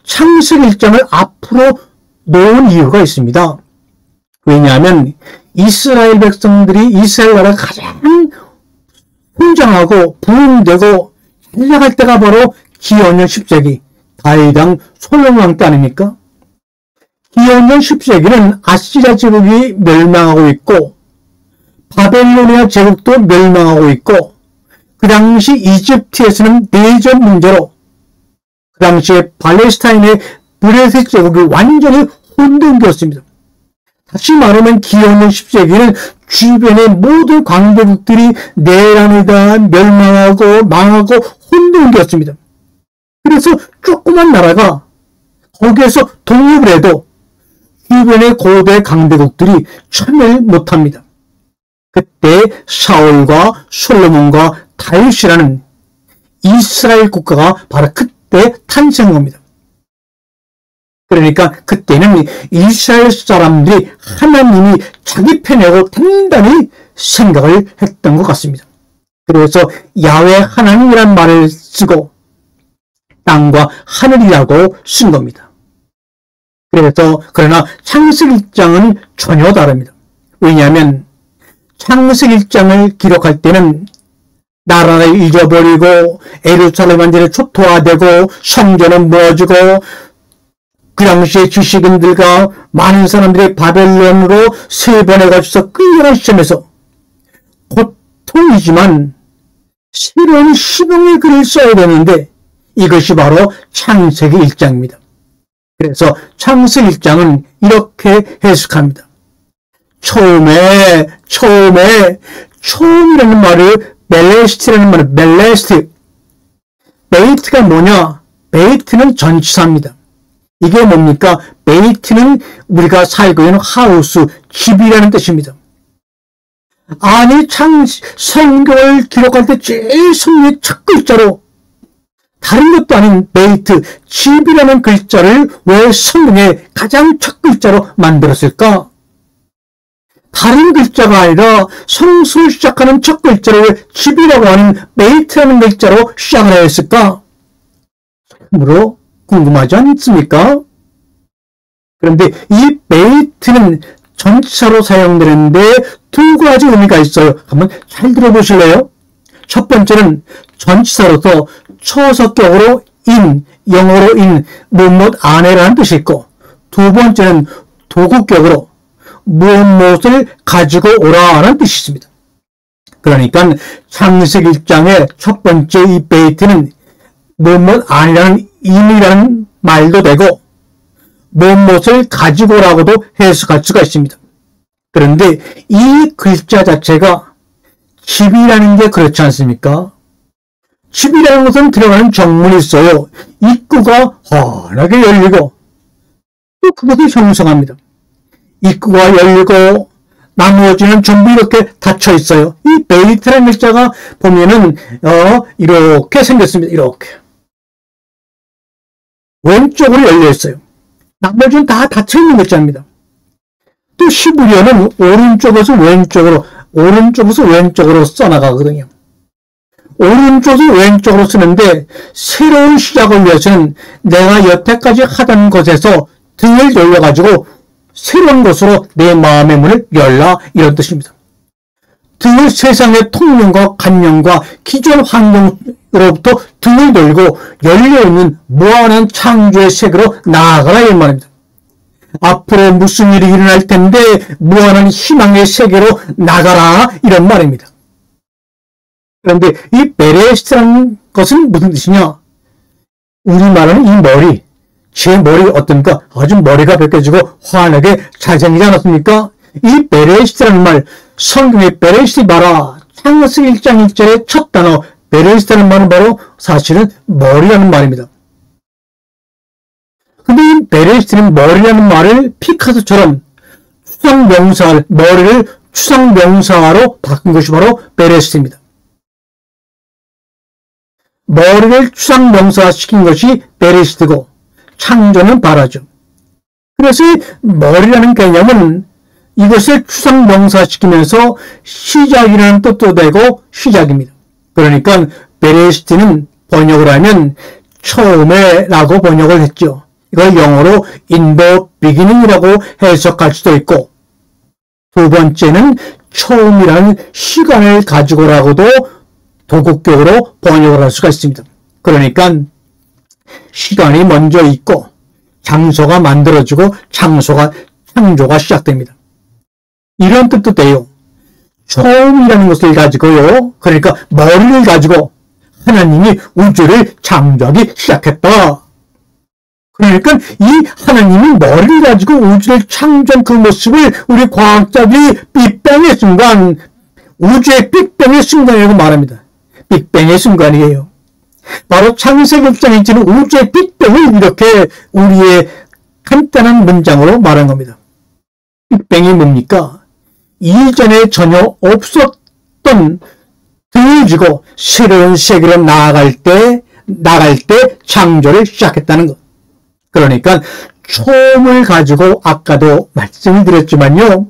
창세기 1장을 앞으로 놓은 이유가 있습니다. 왜냐하면 이스라엘 백성들이 이스라엘 나라가 가장 풍성하고 부흥되고 잘 때가 바로 기원전 10세기 다윗 왕 솔로몬 왕 때 아닙니까? 기원전 10세기는 아시리아 제국이 멸망하고 있고 바벨로니아 제국도 멸망하고 있고 그 당시 이집트에서는 내전 문제로 그 당시에 팔레스타인의 브레셋 제국이 완전히 혼돈되었습니다. 다시 말하면 기원전 10세기는 주변의 모든 강대국들이 내란이다 멸망하고 망하고 혼돈되었습니다. 그래서 조그만 나라가 거기에서 독립을 해도 주변의 고대 강대국들이 참여를 못합니다. 그때 사울과 솔로몬과 다윗이라는 이스라엘 국가가 바로 그때 탄생한 겁니다. 그러니까 그때는 이스라엘 사람들이 하나님이 자기 편이라고 단단히 생각을 했던 것 같습니다. 그래서 야훼 하나님이란 말을 쓰고 땅과 하늘이라고 쓴 겁니다. 그러나 창세기 1장은 전혀 다릅니다. 왜냐하면 창세기 1장을 기록할 때는 나라를 잊어버리고 예루살렘 완전히 초토화되고 성전은 무너지고 그 당시에 지식인들과 많은 사람들이 바벨론으로 3번에 걸쳐서 끌려간 시점에서 고통이지만 새로운 희망의 글을 써야 되는데 이것이 바로 창세기 1장입니다. 그래서 창세기 1장은 이렇게 해석합니다. 처음이라는 말을 멜레스트라는 말을 멜레스트. 베이트가 뭐냐? 베이트는 전치사입니다. 이게 뭡니까? 베이트는 우리가 살고 있는 하우스, 집이라는 뜻입니다. 아니, 성경을 기록할 때 제일 성경의 첫 글자로 다른 것도 아닌 베이트, 집이라는 글자를 왜 성경의 가장 첫 글자로 만들었을까? 다른 글자가 아니라 성수를 시작하는 첫 글자로 왜 집이라고 하는 베이트라는 글자로 시작을 했을까? 참으로 궁금하지 않습니까? 그런데 이 베이트는 전치사로 사용되는데 두 가지 의미가 있어요. 한번 잘 들어보실래요? 첫 번째는 전치사로서 초석격으로 영어로 무엇 안에라는 뜻이 있고, 두 번째는 도구격으로 무엇을 가지고 오라는 뜻이 있습니다. 그러니까 창세기 1장의 첫 번째 이 베이트는 무엇 안이라는 인이라는 말도 되고 무엇을 가지고 오라고도 해석할 수가 있습니다. 그런데 이 글자 자체가 집이라는 게 그렇지 않습니까? 집이라는 것은 들어가는 정문이 있어요. 입구가 환하게 열리고 또 그것이 형성합니다. 입구가 열리고 나머지는 전부 이렇게 닫혀 있어요. 이 베이트라는 글자가 보면은 이렇게 생겼습니다. 이렇게 왼쪽으로 열려 있어요. 나머지는 다 닫혀 있는 글자입니다. 또 히브리어는 오른쪽에서 왼쪽으로 써나가거든요. 오른쪽에서 왼쪽으로 쓰는데 새로운 시작을 위해서는 내가 여태까지 하던 것에서 등을 돌려가지고 새로운 것으로 내 마음의 문을 열라, 이런 뜻입니다. 등을 세상의 통념과 관념과 기존 환경으로부터 등을 돌고 열려있는 무한한 창조의 세계로 나아가라, 이 말입니다. 앞으로 무슨 일이 일어날 텐데 무한한 희망의 세계로 나가라, 이런 말입니다. 그런데 이 베레시트라는 것은 무슨 뜻이냐? 우리말은 이 머리, 제 머리 어떻습니까? 아주 머리가 벗겨지고 환하게 잘생기지 않았습니까? 이 베레시트라는 말, 성경의 베레시트 봐라, 창세기 1장 1절의 첫 단어 베레시트라는 말은 바로 사실은 머리라는 말입니다. 근데 이 베레시트는 머리라는 말을 피카소처럼 머리를 추상명사로 바꾼 것이 바로 베레시트입니다. 머리를 추상명사시킨 것이 베레시트고 창조는 바라죠. 그래서 머리라는 개념은 이것을 추상명사시키면서 시작이라는 뜻도 되고 시작입니다. 그러니까 베레시트는 번역을 하면 처음에 라고 번역을 했죠. 이걸 영어로 in the beginning이라고 해석할 수도 있고, 두 번째는 처음이라는 시간을 가지고라고도 도국격으로 번역을 할 수가 있습니다. 그러니까 시간이 먼저 있고 장소가 만들어지고 창조가 시작됩니다. 이런 뜻도 돼요. 처음이라는 것을 가지고요. 그러니까 머리를 가지고 하나님이 우주를 창조하기 시작했다. 그러니까 이 하나님이 머리를 가지고 우주를 창조한 그 모습을 우리 과학자들이 빅뱅의 순간, 우주의 빅뱅의 순간이라고 말합니다. 빅뱅의 순간이에요. 바로 창세기 1장 1절은 우주의 빅뱅을 이렇게 우리의 간단한 문장으로 말한 겁니다. 빅뱅이 뭡니까? 이전에 전혀 없었던 등을 지고 새로운 세계로 나아갈 때 창조를 시작했다는 것. 그러니까 처음을 가지고 아까도 말씀을 드렸지만요.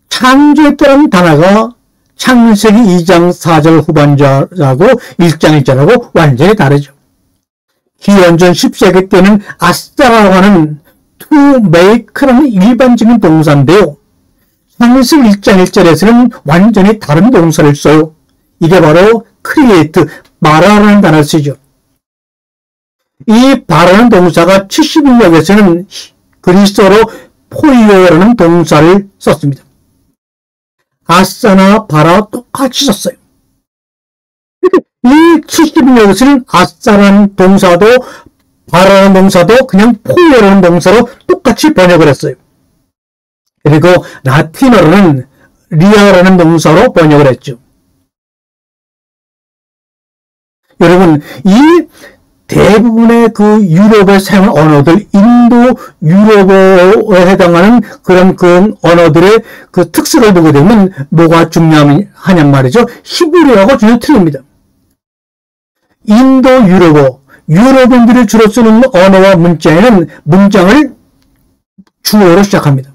창조했다는 단어가 창세기 2장 4절 후반절하고 1장 1절하고 완전히 다르죠. 기원전 10세기 때는 아싸라고 하는 to make라는 일반적인 동사인데요. 창세기 1장 1절에서는 완전히 다른 동사를 써요. 이게 바로 create, 말하라는 단어를 쓰죠. 이 바라는 동사가 71역에서는 그리스어로 포이오라는 동사를 썼습니다. 아싸나 바라 똑같이 썼어요. 이 71역에서는 아싸라는 동사도 바라는 동사도 그냥 포이오라는 동사로 똑같이 번역을 했어요. 그리고 라틴어로는 리아라는 동사로 번역을 했죠. 여러분, 이 대부분의 그 유럽에 사용한 언어들, 인도 유럽어에 해당하는 그런 언어들의 그 특색을 보게 되면 뭐가 중요하냔 말이죠. 히브리어가 전혀 틀립니다. 인도 유럽어, 유럽인들이 주로 쓰는 언어와 문자에는 문장을 주어로 시작합니다.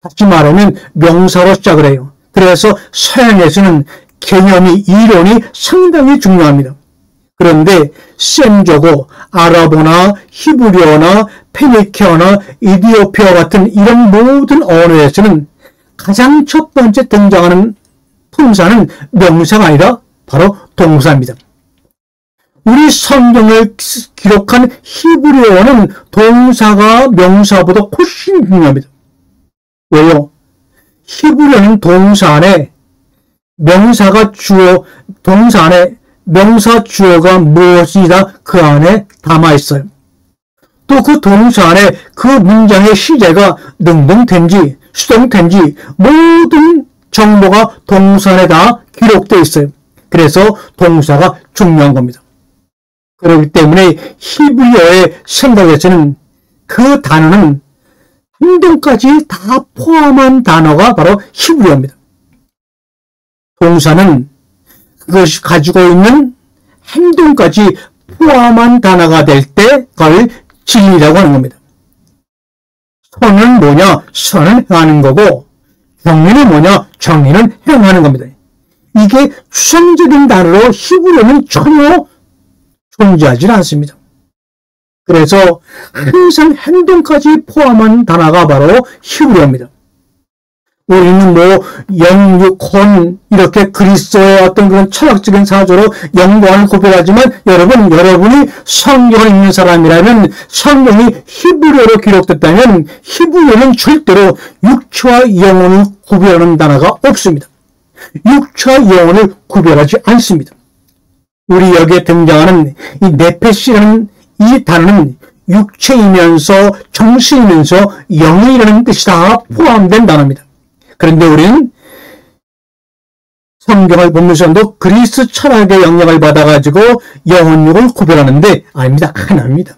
다시 말하면 명사로 시작을 해요. 그래서 서양에서는 개념이, 이론이 상당히 중요합니다. 그런데 셈저고, 아랍어나 히브리어나 페니케어나 이디오피아 같은 이런 모든 언어에서는 가장 첫 번째 등장하는 품사는 명사가 아니라 바로 동사입니다. 우리 성경을 기록한 히브리어는 동사가 명사보다 훨씬 중요합니다. 왜요? 히브리어는 동사 안에 명사가 주어, 동사 안에 명사 주어가 무엇이다 그 안에 담아 있어요. 또 그 동사 안에 그 문장의 시제가 능동태인지 수동태인지 모든 정보가 동사 안에 다 기록되어 있어요. 그래서 동사가 중요한 겁니다. 그렇기 때문에 히브리어의 생각에서는 그 단어는 행동까지 다 포함한 단어가 바로 히브리어입니다. 동사는 그것이 가지고 있는 행동까지 포함한 단어가 될 때 그걸 진리라고 하는 겁니다. 선은 뭐냐? 선은 행하는 거고, 정의는 뭐냐? 정의는 행하는 겁니다. 이게 추상적인 단어로 히브리어는 전혀 존재하지 않습니다. 그래서 항상 행동까지 포함한 단어가 바로 히브리어입니다. 우리는 영육혼 이렇게 그리스도의 어떤 그런 철학적인 사조로 영광을 구별하지만 여러분이 성경을 읽는 사람이라면 성경이 히브리어로 기록됐다면 히브리어는 절대로 육체와 영혼을 구별하는 단어가 없습니다. 육체와 영혼을 구별하지 않습니다. 우리 여기에 등장하는 이 네페시라는 이 단어는 육체이면서 정신이면서 영이라는 뜻이 다 포함된 단어입니다. 그런데 우리는 성경을 보면서도 그리스 철학의 영향을 받아가지고 영혼육을 구별하는데 아닙니다. 하나입니다.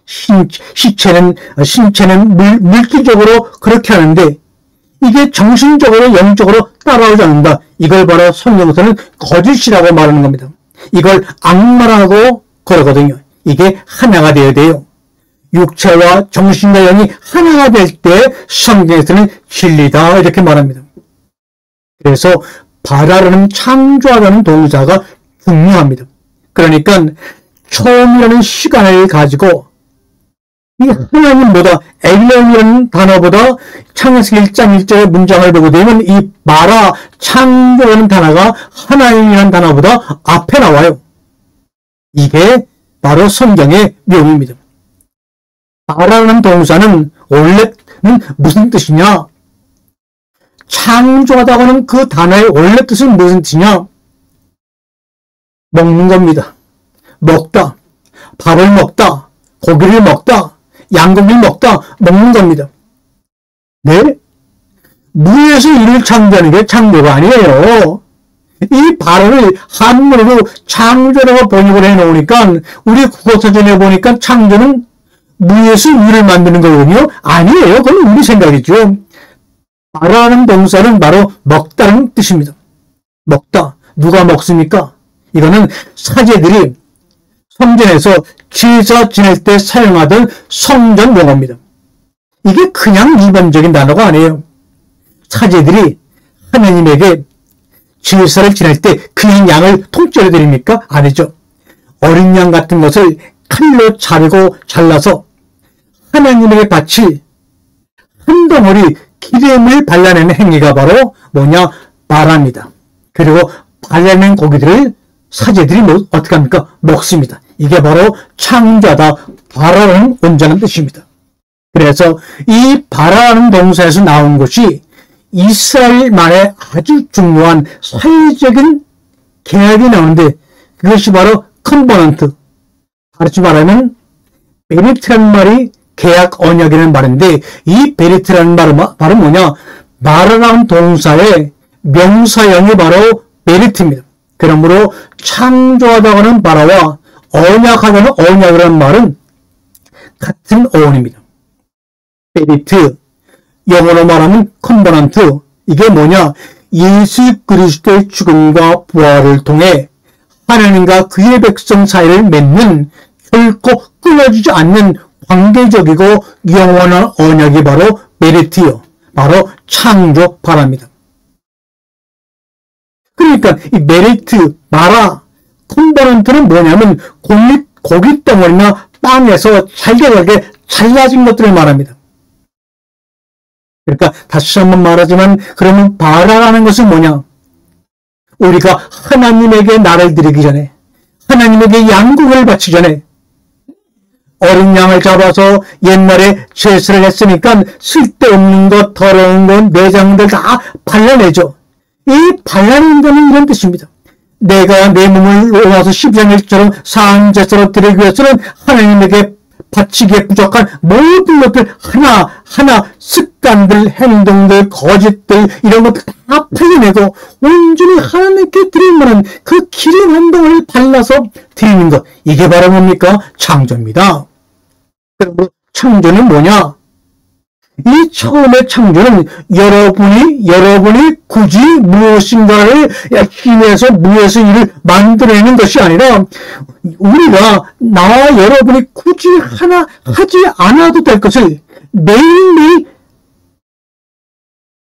신체는 물질적으로 그렇게 하는데 이게 정신적으로 영적으로 따라오지 않는다. 이걸 바로 성경에서는 거짓이라고 말하는 겁니다. 이걸 악마라고 그러거든요. 이게 하나가 되어야 돼요. 육체와 정신과 영이 하나가 될 때 성경에서는 진리다 이렇게 말합니다. 그래서 바라라는 창조하라는 동사가 중요합니다. 그러니까 처음이라는 시간을 가지고 이 하나님보다 엘론이라는 단어보다 창세기 1장 1절의 문장을 보게 되면 이 바라 창조라는 단어가 하나님이라는 단어보다 앞에 나와요. 이게 바로 성경의 묘미입니다. 바라는 동사는 원래는 무슨 뜻이냐? 창조하다고 하는 그 단어의 원래 뜻은 무슨 뜻이냐? 먹는 겁니다. 먹다, 밥을 먹다, 고기를 먹다, 양고기를 먹다, 먹는 겁니다. 네? 무에서 일을 창조하는 게 창조가 아니에요. 이 바라를 한문으로 창조라고 번역을 해놓으니까 우리 국어사전에 보니까 창조는 무에서 유를 만드는 거거든요. 아니에요. 그건 우리 생각이죠. 바라는 동사는 바로 먹다는 뜻입니다. 먹다. 누가 먹습니까? 이거는 사제들이 성전에서 제사 지낼 때 사용하던 성전 용어입니다. 이게 그냥 일반적인 단어가 아니에요. 사제들이 하나님에게 제사를 지낼 때 그냥 양을 통째로 드립니까? 아니죠. 어린 양 같은 것을 칼로 자르고 잘라서 하나님에게 바칠 한 덩어리 기름을 발라내는 행위가 바로 뭐냐? 바라입니다. 그리고 발라낸 고기들을 사제들이 어떻게 합니까? 먹습니다. 이게 바로 창조하다, 바라라는 온전한 뜻입니다. 그래서 이 바라라는 동사에서 나온 것이 이스라엘만의 아주 중요한 사회적인 계약이 나오는데 그것이 바로 컨버넌트, 다르게 말하면 베리트라는 말이 계약 언약이라는 말인데 이 베리트라는 말은 뭐냐? 바라라는 동사의 명사형이 바로 베리트입니다. 그러므로 창조하다고 하는 바라와 언약하다는 언약이라는 말은 같은 어원입니다. 베리트, 영어로 말하면 컨버넌트, 이게 뭐냐? 예수 그리스도의 죽음과 부활을 통해 하나님과 그의 백성 사이를 맺는 결코 끊어지지 않는 관계적이고 영원한 언약이 바로 메리트요. 바로 창조 바랍니다. 그러니까 이 메리트, 마라, 콤버넌트는 뭐냐면 고기 덩어리나 땅에서 잘게 잘라진 것들을 말합니다. 그러니까 다시 한번 말하지만 그러면 바라라는 것은 뭐냐? 우리가 하나님에게 나를 드리기 전에, 하나님에게 양국을 바치기 전에 어린 양을 잡아서 옛날에 제사를 했으니까 쓸데없는 것, 더러운 것, 내장들 다 발라내죠. 이 발라내는 것은 이런 뜻입니다. 내가 내 몸을 놓아서 십자일처럼 사한제사로 드리기 위해서는 하나님에게 바치기에 부족한 모든 것들 하나하나 습관들, 행동들, 거짓들 이런 것들 다 풀려내고 온전히 하나님께 드릴 만한 그 기름 행동을 발라서 드리는 것, 이게 바로 뭡니까? 창조입니다. 그리고 창조는 뭐냐? 이 처음의 창조는 여러분이 굳이 무엇인가를 힘내서 무엇을 일을 만들어내는 것이 아니라 우리가 나와 여러분이 굳이 하나 하지 않아도 될 것을 매일매일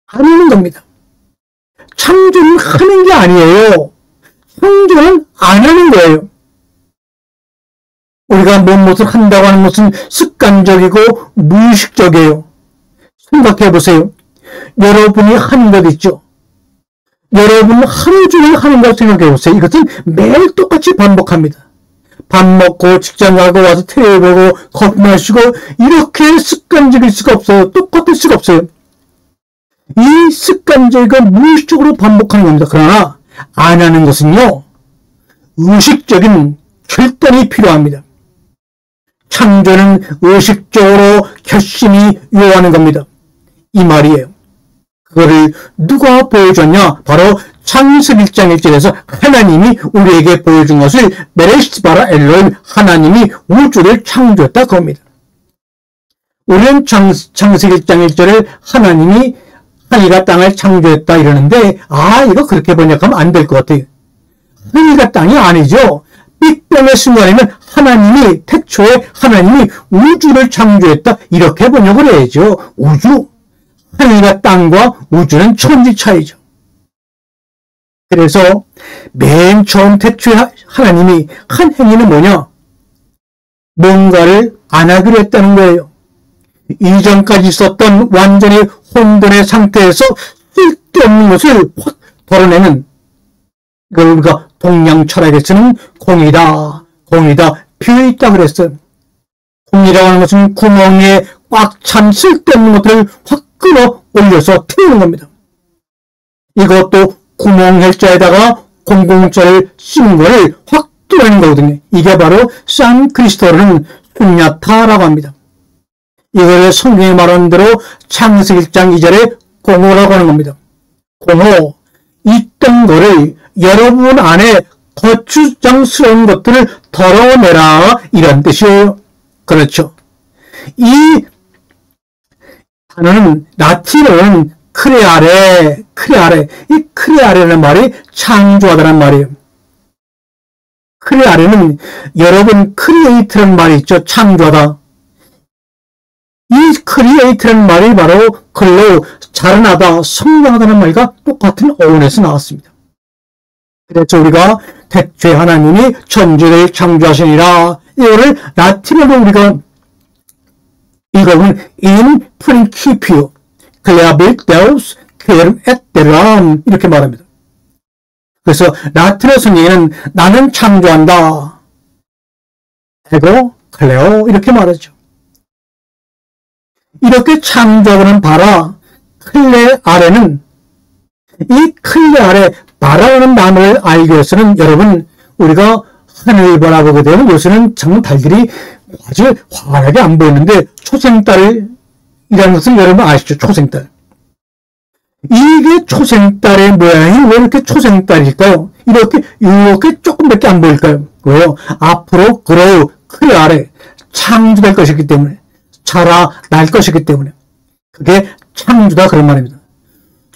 하는 겁니다. 창조는 하는 게 아니에요. 창조는 안 하는 거예요. 우리가 무엇을 한다고 하는 것은 습관적이고 무의식적이에요. 생각해 보세요. 여러분이 하는 것 있죠. 여러분 하루 종일 하는 것 생각해 보세요. 이것은 매일 똑같이 반복합니다. 밥 먹고 직장 가고 와서 TV 보고 커피 마시고 이렇게 습관적일 수가 없어요. 똑같을 수가 없어요. 이 습관적이고 무의식적으로 반복하는 겁니다. 그러나 안 하는 것은요, 의식적인 결단이 필요합니다. 창조는 의식적으로 결심이 요하는 겁니다. 이 말이에요. 그거를 누가 보여줬냐? 바로 창세기 1장 1절에서 하나님이 우리에게 보여준 것을 베레시트 바라 엘로힘, 하나님이 우주를 창조했다 그겁니다. 우리는 창세기 1장 1절에 하나님이 하늘과 땅을 창조했다 이러는데 이거 그렇게 번역하면 안 될 것 같아요. 하늘과 땅이 아니죠. 빅뱅의 순간에는 하나님이 태초에 하나님이 우주를 창조했다 이렇게 번역을 해야죠. 우주, 하늘과 땅과 우주는 천지 차이죠. 그래서 맨 처음 태초에 하나님이 한 행위는 뭐냐? 뭔가를 안 하기로 했다는 거예요. 이전까지 있었던 완전히 혼돈의 상태에서 쓸데없는 것을 확 덜어내는, 이걸 우리가 동양 철학에서는 공이다 비어있다 그랬어요. 공이라고 하는 것은 구멍에 꽉 찬 쓸데없는 것들을 확 끌어 올려서 태우는 겁니다. 이것도 구멍헬자에다가 공공자를 씌운 거를 확 뚫어내는 거거든요. 이게 바로 산크리스토라는 순야타라고 합니다. 이걸 성경에 말하는 대로 창세기 1장 2절에 공호라고 하는 겁니다. 공호, 있던 거를 여러분 안에 거추장스러운 것들을 덜어내라 이런 뜻이에요. 그렇죠. 이 단어는 라틴어는 크레아레, 이 크레아레라는 말이 창조하다는 말이에요. 크레아레는 여러분 크리에이트라는 말이 있죠. 창조하다. 이 크리에이트라는 말이 바로 글로 자라나다, 성장하다는 말과 똑같은 어원에서 나왔습니다. 그래서 우리가 태초에 하나님이 천지를 창조하시니라, 이거를 라틴어로 우리가 읽어보면 in principio creabit deus querum et terram 이렇게 말합니다. 그래서 라틴어 성경에는 나는 창조한다, 에고 클레오 이렇게 말하죠. 이렇게 창조하는 바라, 클레 아래는, 이 클레 아래 바라라는 단어를 알기 위해서는 여러분, 우리가 하늘을 바라보게 되면 요새는 정말 달들이 아주 환하게 안 보이는데 초생달이라는 것을 여러분 아시죠? 초생달. 이게 초생달의 모양이 왜 이렇게 초생달일까요? 이렇게 조금밖에 안 보일까요? 왜요? 앞으로 grow, 크레아래, 창조될 것이기 때문에, 자라날 것이기 때문에. 그게 창조다 그런 말입니다.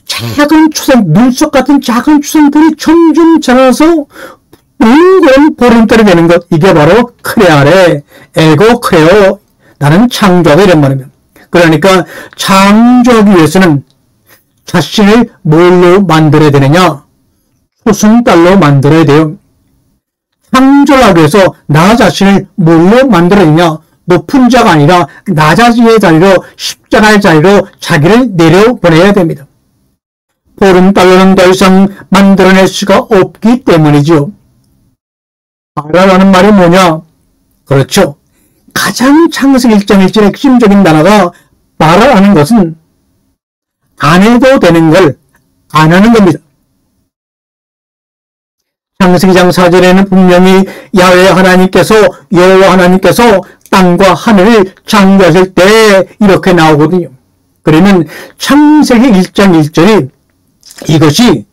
작은 추생, 눈썹 같은 작은 추생들이 점점 자라서 둥근 보름달이 되는 것, 이게 바로 크레아래, 에고 크레오, 나는 창조하다 이런 말입니다. 그러니까 창조하기 위해서는 자신을 뭘로 만들어야 되느냐? 초승달로 만들어야 돼요. 창조하기 위해서 나 자신을 뭘로 만들어야 되느냐? 높은 자가 아니라 낮아지의 자리로, 십자가의 자리로 자기를 내려보내야 됩니다. 보름달로는 더 이상 만들어낼 수가 없기 때문이지요. 나라라는 말이 뭐냐? 그렇죠. 가장 창세기 1장 1절의 핵심적인 단어가 나라라는 것은 안 해도 되는 걸 안 하는 겁니다. 창세기 장 4절에는 분명히 야훼 하나님께서, 여호와 하나님께서 땅과 하늘을 창조하실 때 이렇게 나오거든요. 그러면 창세기 1장 1절이 이것이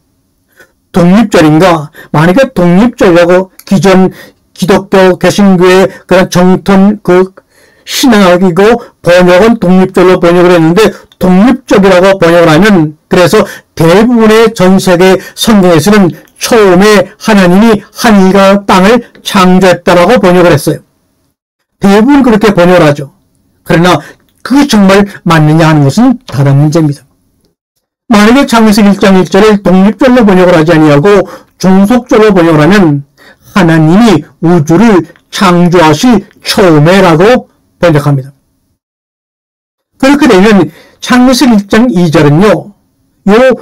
독립절인가? 만약에 독립절이라고 기존 기독교 개신교의 그런 정통 신학이고 번역은 독립절로 번역을 했는데 독립적이라고 번역을 하면 그래서 대부분의 전 세계 성경에서는 처음에 하나님이 하늘과 땅을 창조했다라고 번역을 했어요. 대부분 그렇게 번역을 하죠. 그러나 그게 정말 맞느냐 하는 것은 다른 문제입니다. 만약에 창세기 1장 1절을 독립절로 번역을 하지 아니하고 종속절로 번역을 하면 하나님이 우주를 창조하실 처음에라고 번역합니다. 그렇게 되면 창세기 1장 2절은요. 요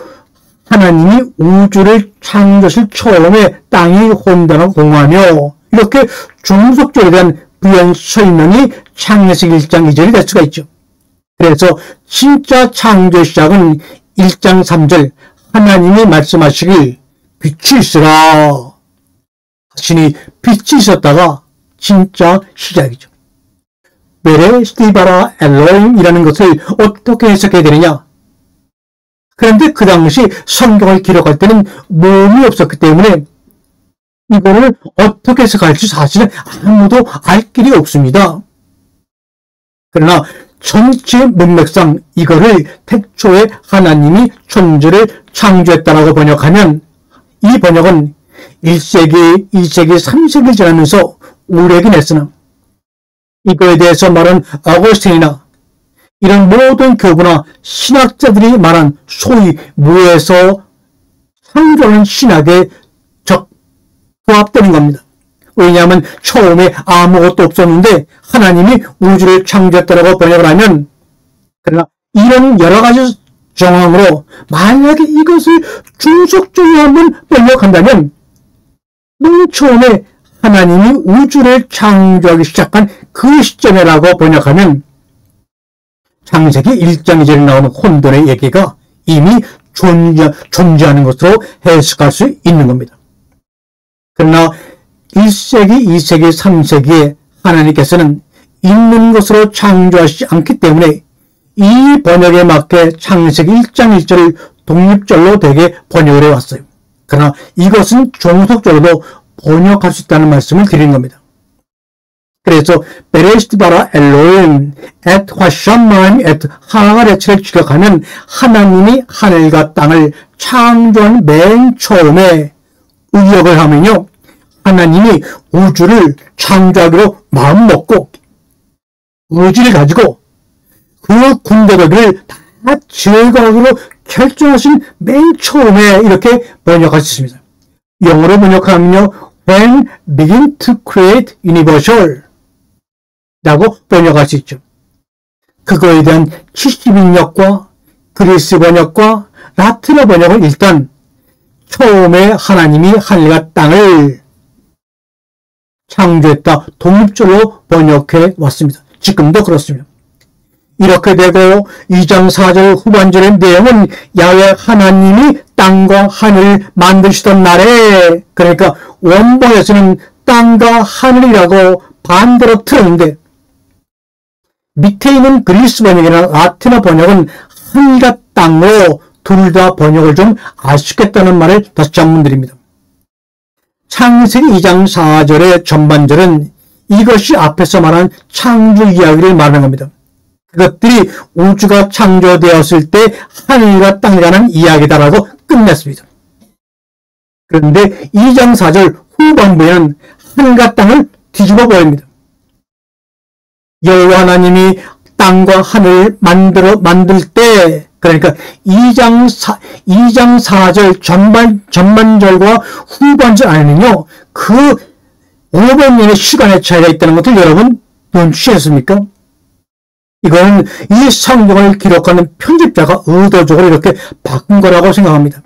하나님이 우주를 창조하실 처음에 땅이 혼돈하고 공허하며 이렇게 종속절에 대한 부연 설명이 창세기 1장 2절이 될 수가 있죠. 그래서 진짜 창조의 시작은 1장 3절 하나님이 말씀하시길 빛이 있으라. 자신이 빛이 있었다가 진짜 시작이죠. 베레스티바라 엘로임이라는 것을 어떻게 해석해야 되느냐? 그런데 그 당시 성경을 기록할 때는 몸이 없었기 때문에 이거를 어떻게 해석할지 사실은 아무도 알 길이 없습니다. 그러나 전체 문맥상 이거를 태초에 하나님이 천지를 창조했다라고 번역하면 이 번역은 1세기, 2세기, 3세기 지나면서 오래긴 했으나 이거에 대해서 말한 어거스틴이나 이런 모든 교부나 신학자들이 말한 소위 무에서 창조하는 신학에 부합되는 겁니다. 왜냐하면 처음에 아무것도 없었는데 하나님이 우주를 창조했다라고 번역을 하면 그러나 이런 여러 가지 정황으로 만약에 이것을 중속적으로 한번 번역한다면 맨 처음에 하나님이 우주를 창조하기 시작한 그 시점이라고 번역하면 창세기 1장 2절에 나오는 혼돈의 얘기가 이미 존재하는 것으로 해석할 수 있는 겁니다. 그러나 1세기, 2세기, 3세기에 하나님께서는 있는 것으로 창조하시지 않기 때문에 이 번역에 맞게 창세기 1장 1절을 독립절로 되게 번역을 해왔어요. 그러나 이것은 종속절로도 번역할 수 있다는 말씀을 드리는 겁니다. 그래서 베레스티바라 엘로임 앳 화샤마임 앳 하가레츠를 추격하면 하나님이 하늘과 땅을 창조한 맨 처음에 의역을 하면요. 하나님이 우주를 창조하기로 마음먹고 의지를 가지고 그 군대들을 다 제거하기로 결정하신 맨 처음에 이렇게 번역할 수 있습니다. 영어로 번역하면요. When begin to create universal 라고 번역할 수 있죠. 그거에 대한 70인역과 그리스 번역과 라틴어 번역은 일단 처음에 하나님이 하늘과 땅을 창조했다. 독립적으로 번역해 왔습니다. 지금도 그렇습니다. 이렇게 되고 2장 4절 후반절의 내용은 야훼 하나님이 땅과 하늘을 만드시던 날에 그러니까 원본에서는 땅과 하늘이라고 반대로 틀었는데 밑에 있는 그리스 번역이나 라틴어 번역은 하늘과 땅으로 둘 다 번역을 좀 아쉽겠다는 말을 다시 전문드립니다. 창세기 2장 4절의 전반절은 이것이 앞에서 말한 창조 이야기를 말하는 겁니다. 그것들이 우주가 창조되었을 때 하늘과 땅이라는 이야기다라고 끝냈습니다. 그런데 2장 4절 후반부에는 하늘과 땅을 뒤집어 보입니다. 여호와 하나님이 땅과 하늘을 만들 때, 그러니까 2장 4절 전반절과 후반절 안에는요, 그 500년의 시간의 차이가 있다는 것을 여러분 눈치챘습니까? 이건 이 성경을 기록하는 편집자가 의도적으로 이렇게 바꾼 거라고 생각합니다.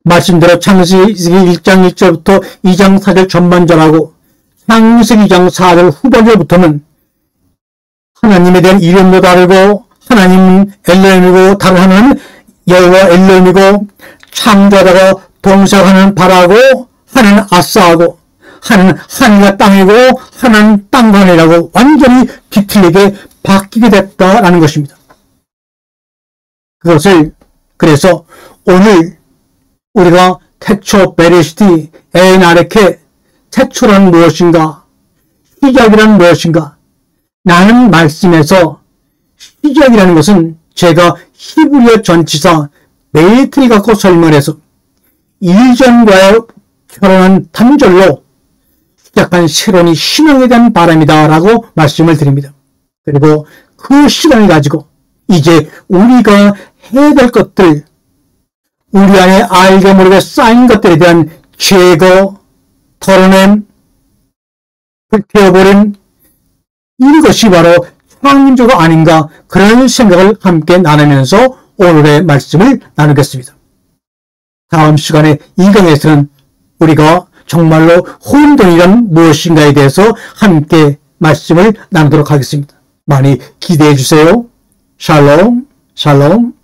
말씀대로 창세기 1장 1절부터 2장 4절 전반절하고 창세기 2장 4절 후반절부터는 하나님에 대한 이름도 다르고 하나님은 엘로힘이고 다른 하나님은 여호와 엘로힘이고 창조하다가 동작하는 바라고 하나는 아싸하고 하나는 하늘과 땅이고 하나는 땅과 하늘이라고 완전히 뒤틀리게 바뀌게 됐다라는 것입니다. 그것을 그래서 오늘 우리가 태초 베레시티 에나레케 태초란 무엇인가 시작이란 무엇인가 라는 말씀에서 시작이라는 것은 제가 히브리어 전치사 메이트리 갖고 설명해서 이전과의 결혼한 단절로 시작한 새로운 신앙에 대한 바람이다 라고 말씀을 드립니다. 그리고 그 시간을 가지고 이제 우리가 해야 될 것들, 우리 안에 알게 모르게 쌓인 것들에 대한 제거, 털어냄, 불태워버린 이것이 바로 창조가 아닌가 그런 생각을 함께 나누면서 오늘의 말씀을 나누겠습니다. 다음 시간에 이 강에서는 우리가 정말로 혼돈이란 무엇인가에 대해서 함께 말씀을 나누도록 하겠습니다. 많이 기대해 주세요. 샬롬, 샬롬.